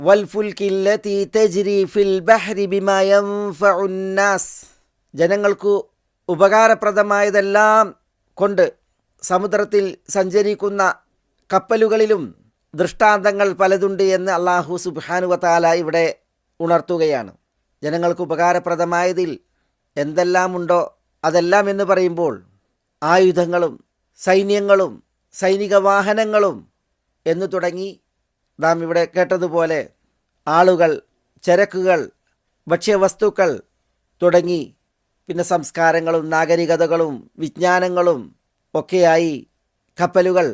വൽഫുൽകില്ലതി തജ്രി ഫിൽ ബഹ്രി ബിമാ യൻഫഉന്നാസ്, ജനങ്ങൾക്ക് ഉപകാരപ്രദമായതെല്ലാം കൊണ്ട് സമുദ്രത്തിൽ സഞ്ചരിക്കുന്ന കപ്പലുകളിലും ദൃഷ്ടാന്തങ്ങൾ പലതുണ്ട് എന്ന് അല്ലാഹു സുബ്ഹാനഹു വ തആല ഇവിടെ ഉണർത്തുകയാണ്. ജനങ്ങൾക്ക് ഉപകാരപ്രദമായതിൽ എന്തെല്ലാമുണ്ടോ അതെല്ലാം എന്ന് പറയുമ്പോൾ ആയുധങ്ങളും സൈന്യങ്ങളും സൈനിക വാഹനങ്ങളും എന്നു തുടങ്ങി നാം ഇവിടെ കേട്ടതുപോലെ ആളുകൾ, ചരക്കുകൾ, ഭക്ഷ്യവസ്തുക്കൾ തുടങ്ങി പിന്നെ സംസ്കാരങ്ങളും നാഗരികതകളും വിജ്ഞാനങ്ങളും ഒക്കെയായി കപ്പലുകൾ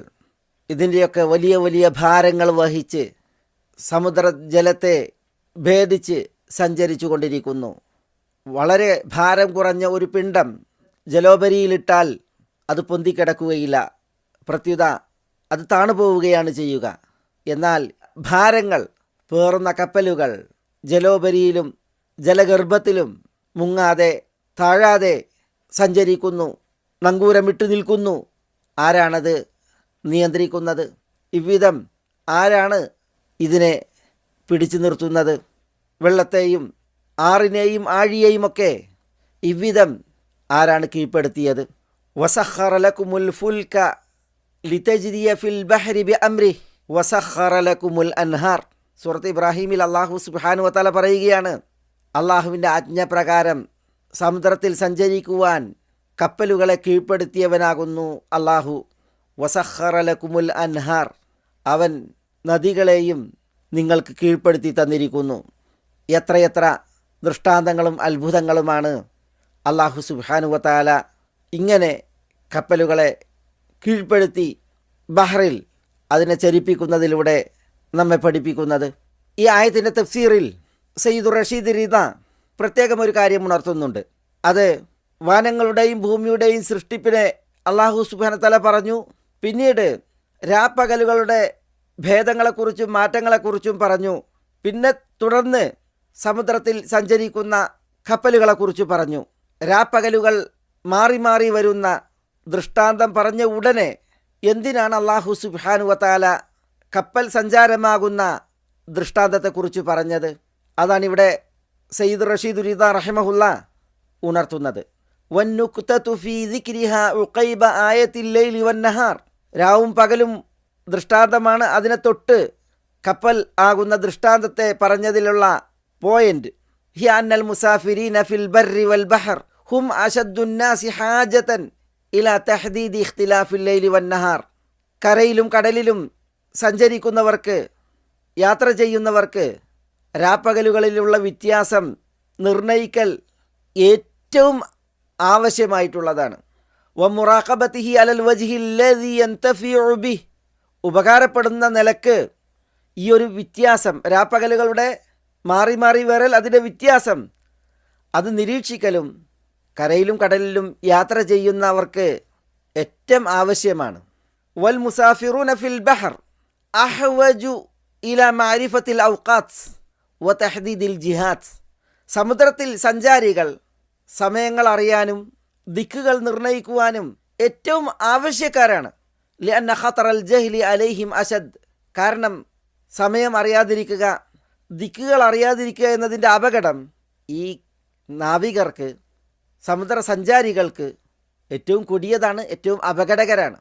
ഇതിൻ്റെയൊക്കെ വലിയ വലിയ ഭാരങ്ങൾ വഹിച്ച് സമുദ്രജലത്തെ ഭേദിച്ച് സഞ്ചരിച്ചു കൊണ്ടിരിക്കുന്നു. വളരെ ഭാരം കുറഞ്ഞ ഒരു പിണ്ഡം ജലോപരിയിലിട്ടാൽ അത് പൊന്തിക്കിടക്കുകയില്ല, പ്രത്യുത അത് താണുപോവുകയാണ് ചെയ്യുക. എന്നാൽ ഭാരങ്ങൾ പേറുന്ന കപ്പലുകൾ ജലോപരിയിലും ജലഗർഭത്തിലും മുങ്ങാതെ താഴാതെ സഞ്ചരിക്കുന്നു, നങ്കൂരമിട്ട് നിൽക്കുന്നു. ആരാണത് നിയന്ത്രിക്കുന്നത്? ഇவ்விധം ആരാണ് ഇതിനെ പിടിച്ചു നിർത്തുന്നത്? വെള്ളത്തെയും ആറിനെയും ആഴിയെയും ഒക്കെ ഇவ்விധം ആരാണ് കീഴ്പ്പെടുത്തിയത്? വസഖറ ലകുമുൽ ഫുൽക ലിതജ്രിയ ഫിൽ ബഹ്രി ബിഅംരിഹി വസഖറ ലകുമുൽ അൻഹാർ. സൂറത്ത് ഇബ്രാഹിമിൽ അല്ലാഹു സുബ്ഹാനഹു വ തആല പറയുകയാണ്, അള്ളാഹുവിൻ്റെ ആജ്ഞപ്രകാരം സമുദ്രത്തിൽ സഞ്ചരിക്കുവാൻ കപ്പലുകളെ കീഴ്പ്പെടുത്തിയവനാകുന്നു അല്ലാഹു. വസഖറ ലകുമുൽ അൻഹാർ, അവൻ നദികളെയും നിങ്ങൾക്ക് കീഴ്പ്പെടുത്തി തന്നിരിക്കുന്നു. എത്രയെത്ര ദൃഷ്ടാന്തങ്ങളും അത്ഭുതങ്ങളുമാണ് അല്ലാഹു സുബ്ഹാനഹു വ തആല ഇങ്ങനെ കപ്പലുകളെ കീഴ്പ്പെടുത്തി ബഹറിൽ അതിനെ ചരിപ്പിക്കുന്നതിലൂടെ നമ്മെ പഠിപ്പിക്കുന്നത്. ഈ ആയത്തിൻ്റെ തഫ്സീറിൽ സയ്യിദുർ റഷീദ് റിദ പ്രത്യേകം ഒരു കാര്യം ഉണർത്തുന്നുണ്ട്. അത് വാനങ്ങളുടെയും ഭൂമിയുടെയും സൃഷ്ടിപ്പിനെ അല്ലാഹു സുബ്ഹാനഹു വ തആല പറഞ്ഞു. പിന്നീട് രാപ്പകലുകളുടെ ഭേദങ്ങളെക്കുറിച്ചും മാറ്റങ്ങളെക്കുറിച്ചും പറഞ്ഞു. പിന്നെ തുടർന്ന് സമുദ്രത്തിൽ സഞ്ചരിക്കുന്ന കപ്പലുകളെക്കുറിച്ച് പറഞ്ഞു. രാപ്പകലുകൾ മാറി മാറി വരുന്ന ദൃഷ്ടാന്തം പറഞ്ഞ ഉടനെ എന്തിനാണ് അല്ലാഹു സുബ്ഹാനഹു വ തആല കപ്പൽ സഞ്ചാരമാകുന്ന ദൃഷ്ടാന്തത്തെക്കുറിച്ച് പറഞ്ഞത്? അതാണിവിടെ സയ്യിദ് റഷീദ് റിദ റഹിമഹുല്ല ഉണർത്തുന്നത്. വന്നുക്തതു ഫീ ദിക്രിഹാ ഉഖൈബ ആയത്തിൽ ലൈലി വന്നഹാർ, രാവും പകലും ദൃഷ്ടാന്തമാണ്. അതിനെ തൊട്ട് കപ്പൽ ആകുന്ന ദൃഷ്ടാന്തത്തെ പറഞ്ഞതിലുള്ള പോയിന്റ് ഹി അന്നൽ മുസാഫിരീന ഫിൽ ബർരി വൽ ബഹർ ഹും അശദ്ദുന്നാസി ഹാജതൻ ഇലാ തഹ്ദീദി ഇഖ്തിലാഫിൽ ലൈലി വന്നഹാർ. കരയിലും കടലിലും സഞ്ചരിക്കുന്നവർക്ക്, യാത്ര ചെയ്യുന്നവർക്ക് രാപ്പകലുകളിലുള്ള വ്യത്യാസം നിർണയിക്കൽ ഏറ്റവും ആവശ്യമായിട്ടുള്ളതാണ്. വമുറാഖബതിഹി അലൽ വജ്ഹി അല്ലദി യൻതഫിഉ ബിഹി, ഉപകാരപ്പെടുന്ന നിലക്ക് ഈ ഒരു വ്യത്യാസം, രാപ്പകലുകളുടെ മാറി മാറി വരൽ, അതിൻ്റെ വ്യത്യാസം അത് നിരീക്ഷിക്കലും കരയിലും കടലിലും യാത്ര ചെയ്യുന്നവർക്ക് ഏറ്റവും ആവശ്യമാണ്. വൽ മുസാഫിറൂന ഫിൽ ബഹർ അഹ്വജു ഇലാ മഅരിഫത്തിൽ ഔഖാത്ത് വ തഹ്ദീദിൽ ജിഹാദ്. സമുദ്രത്തിൽ സഞ്ചാരികൾ സമയങ്ങൾ അറിയാനും ദിക്കുകൾ നിർണയിക്കുവാനും ഏറ്റവും ആവശ്യക്കാരാണ്. ലിഅന്ന ഖതറൽ ജഹ്ലി അലൈഹിം അശദ്, കാരണം സമയം അറിയാതിരിക്കുക, ദിക്കുകൾ അറിയാതിരിക്കുക എന്നതിൻ്റെ അപകടം ഈ നാവികർക്ക്, സമുദ്ര സഞ്ചാരികൾക്ക് ഏറ്റവും കൊടിയതാണ്, ഏറ്റവും അപകടകരാണ്.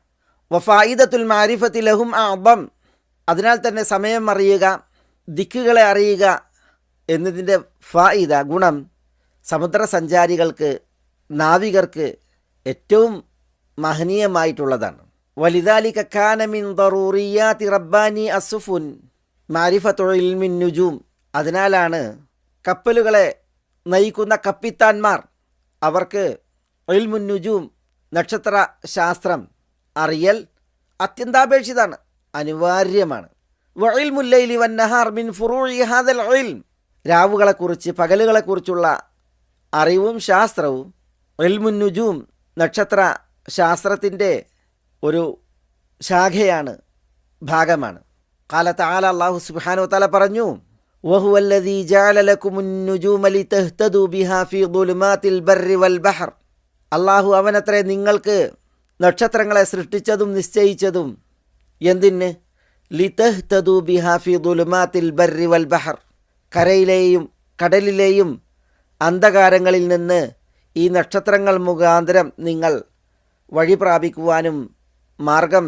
വഫായിദത്തുൽ മാരിഫത്തി ലഹും അഅ്ദം, അതിനാൽ തന്നെ സമയം അറിയുക, ദിക്കുകളെ അറിയുക എന്നതിൻ്റെ ഫായിദ, ഗുണം സമുദ്ര സഞ്ചാരികൾക്ക്, നാവികർക്ക് ഏറ്റവും മഹനീയമായിട്ടുള്ളതാണ്. വലിദാലിക കാന മിൻ ദറൂറിയാതി റബ്ബാനി അസ്സുഫുൻ മാരിഫത്തു ഇൽമിൻ നുജൂം, അതിനാലാണ് കപ്പലുകളെ നയിക്കുന്ന കപ്പിത്താന്മാർ അവർക്ക് ഇൽമുൻ നുജൂം, നക്ഷത്ര ശാസ്ത്രം അറിയൽ അത്യന്താപേക്ഷിതാണ്, അനിവാര്യമാണ്. വഇൽമുൽ ലൈലി വന്നഹാർ മിൻ ഫുറൂഇ ഹാദൽ ഇൽം, രാവുകളെക്കുറിച്ച് പകലുകളെക്കുറിച്ചുള്ള അറിവും ശാസ്ത്രവും ഇൽമുൻ നുജൂം, നക്ഷത്ര ശാസ്ത്രത്തിൻ്റെ ഒരു ശാഖയാണ്, ഭാഗമാണ്. ഖാല തആല, അല്ലാഹു സുബ്ഹാനഹു വ തആല പറഞ്ഞു, വഹുവല്ലദീ ജഅല ലകുമുൻ നുജൂമ ലിതഹ്തദൂ ബിഹാ ഫീ ദുലുമാതിൽ ബർരി വൽ ബഹർ, അല്ലാഹു അവനത്രേ നിങ്ങൾക്ക് നക്ഷത്രങ്ങളെ സൃഷ്ടിച്ചതും നിശ്ചയിച്ചതും. എന്തിന്? ലിതഹ്തദു ബിഹാ ഫി ദുലുമാത്തിൽ ബർരി വൽ ബഹർ, കരയിലെയും കടലിലെയും അന്ധകാരങ്ങളിൽ നിന്ന് ഈ നക്ഷത്രങ്ങൾ മുഖാന്തരം നിങ്ങൾ വഴി പ്രാപിക്കുവാനും മാർഗം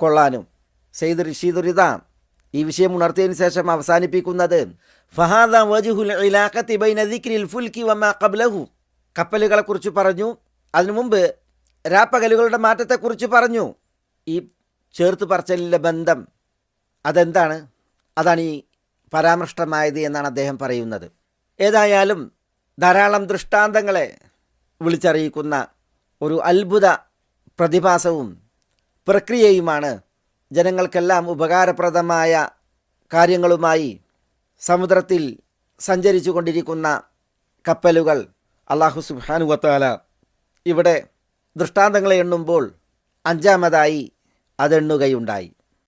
കൊള്ളാനും. സെയ്ദ് റഷീദുരിദ ഈ വിഷയം ഉണർത്തിയതിനു ശേഷം അവസാനിപ്പിക്കുന്നത് ഫഹാദ വജ്ഹുൽ ഇലാഖത്തി ബൈന ദിക്രിൽ ഫുൽകി വമാ ഖബ്ലഹു, കപ്പലുകളെക്കുറിച്ച് പറഞ്ഞു, അതിനു മുമ്പ് രാപ്പകലുകളുടെ മാറ്റത്തെക്കുറിച്ച് പറഞ്ഞു. ഈ ചേർത്ത് പറച്ചലിൻ്റെ ബന്ധം അതെന്താണ്? അതാണ് ഈ പരാമൃഷ്ടമായത് എന്നാണ് അദ്ദേഹം പറയുന്നത്. ഏതായാലും ധാരാളം ദൃഷ്ടാന്തങ്ങളെ വിളിച്ചറിയിക്കുന്ന ഒരു അത്ഭുത പ്രതിഭാസവും പ്രക്രിയയുമാണ് ജനങ്ങൾക്കെല്ലാം ഉപകാരപ്രദമായ കാര്യങ്ങളുമായി സമുദ്രത്തിൽ സഞ്ചരിച്ചു കൊണ്ടിരിക്കുന്ന കപ്പലുകൾ. അല്ലാഹു സുബ്ഹാനഹു വ തആല ഇവിടെ ദൃഷ്ടാന്തങ്ങളെ എണ്ണുമ്പോൾ അഞ്ചാമതായി അതെണ്ണുകയുണ്ടായി.